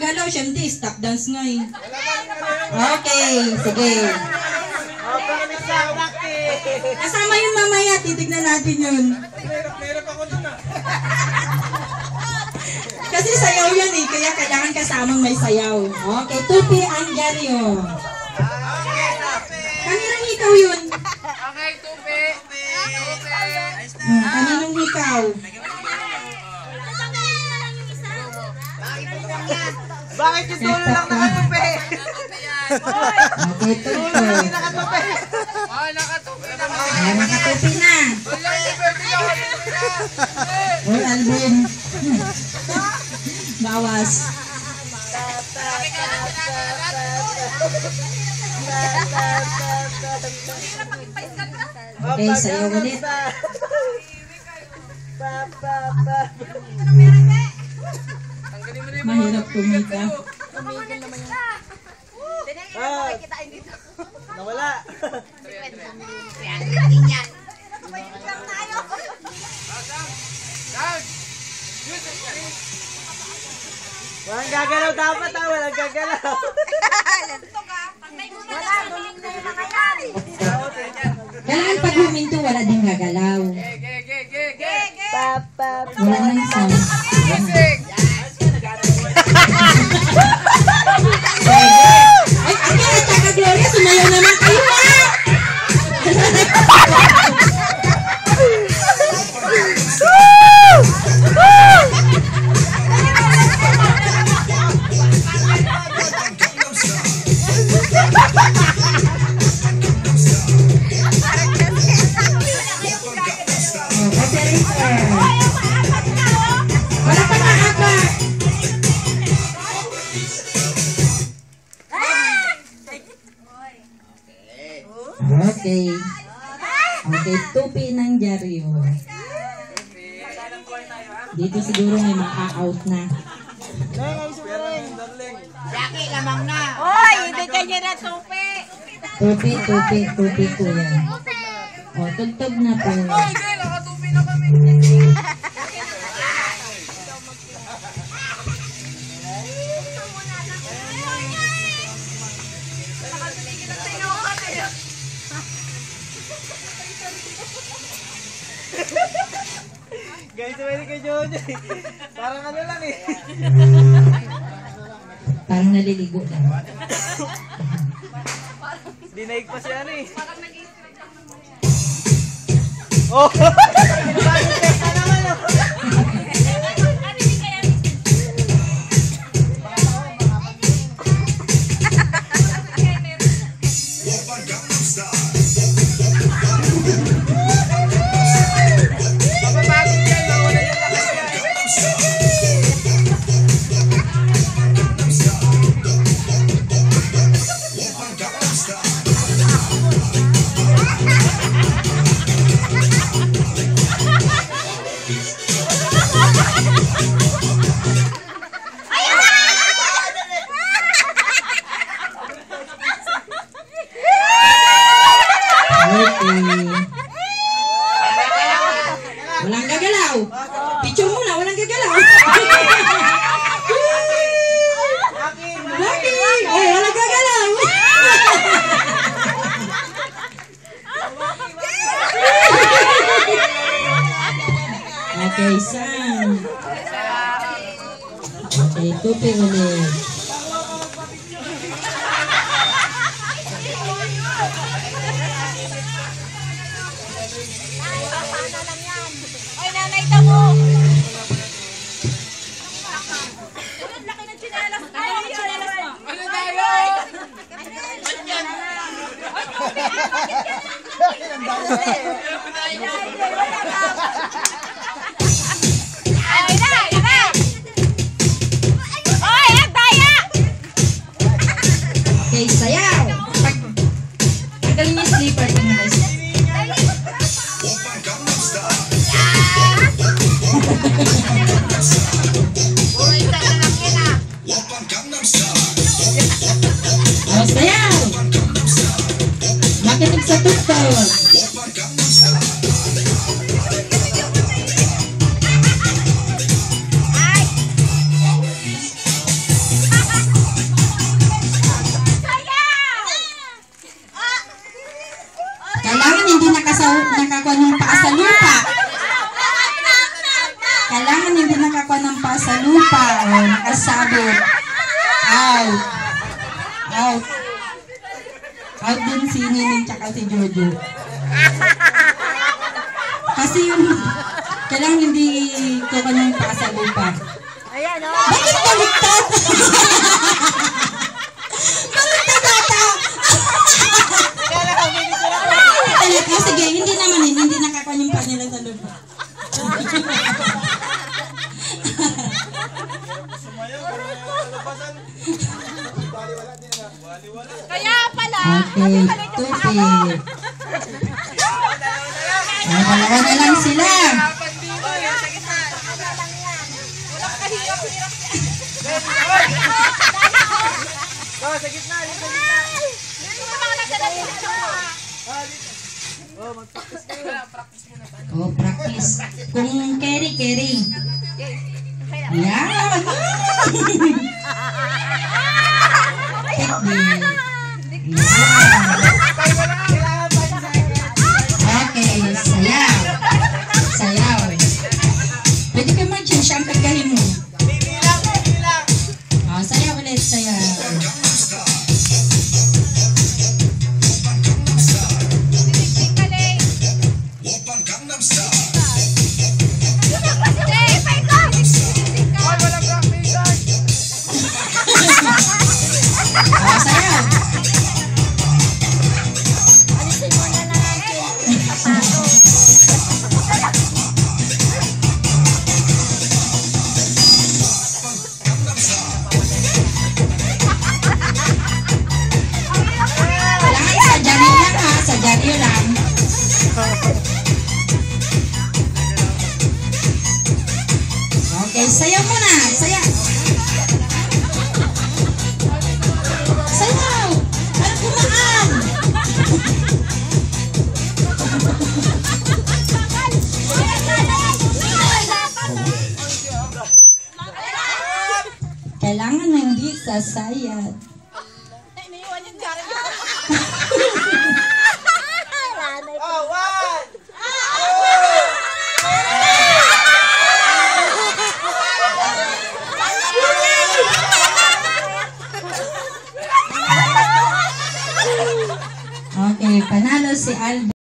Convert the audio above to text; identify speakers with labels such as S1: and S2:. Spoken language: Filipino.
S1: gagalaw siya, hindi. Stop dance nga eh. Okay, sige. Kasama yun mamaya, titignan natin yun. Kasi sayaw yan eh, kaya kailangan kasamang may sayaw. Okay, tupi ang Jaryo. Kaninang ikaw yun?
S2: Okay, tupi.
S1: Kaninang ikaw?
S2: Bakit yung dulo lang nakatupi?
S1: Okay, tupi.
S2: Nakatupi. Nakatupi naman.
S1: Nakatupi na. Uy, Alvin. Bawas. Okay, sayo ulit. Mahirap kumita.
S2: Nawala. Walang gagalaw dapat ha, walang gagalaw.
S1: Kailangan pag huminto, wala din gagalaw. Wala nang sound. Ay, kami at saka Gloria, sumayaw naman kayo ha! Wala pa nakaka! Okay. Okay, tupi ng Jaryo. Dito siguro may maka-out na.
S2: Jackie, lamang na.
S3: Oy, hindi kanya na tupi.
S1: Tupi po yan. O, tugtog na po.
S2: Okay, nakatupi na kami. Guys, pwede kay Jojo. Parang ano lang eh.
S1: Parang naliligo lang.
S2: Dinaig pa siya ano eh. Oh! Bagong testa naman oh.
S1: Walang gagalaw. Picture muna, walang gagalaw. Lucky! Oh, walang gagalaw. Okay, Sam. Okay, tupi ulit.
S3: Oy, nanay tamo. Laki ng tsinelas. Ay, yung tsinelas mo.
S2: Ano tayo?
S1: Okay, sayaw. Tanggalin niyo yung slipper. Oh, sayaw. Makinig sa tugtog. ulit. Out. Out. Out din si Nining tsaka si Jojo. Kasi yung kailangan hindi ko kanyang pasalin pa.
S3: Ayan, oh.
S1: Bakit baliktad? Baliktad ata. Talaga, sige, hindi naman yun. Hindi nakakunin pa nila sa loob.
S3: Kaya pala.
S1: Okay, tupi. Dalawa na lang sila.
S3: Walang kahirap-hirap.
S2: Oh, sa gitna, dito sa gitna.
S3: Dito ka mga nasa dito.
S2: Oh, mag-practice kayo. Practice muna.
S1: Oh, practice. Kung carry. Yan. Technique. Okay, sayaw. Sayaw. Pwede ka mag-change siya ang pagkahin mo. Oh, sayaw ulit, sayaw. Oh, sayaw. Sa Janyo lang. Okay, sayaw muna. Sayaw. Sayaw. Ano kumaan? Kailangan hindi sasayad.
S3: Iniwan yung jari.
S2: Oh, one!
S1: Okay, panalo si Alvin.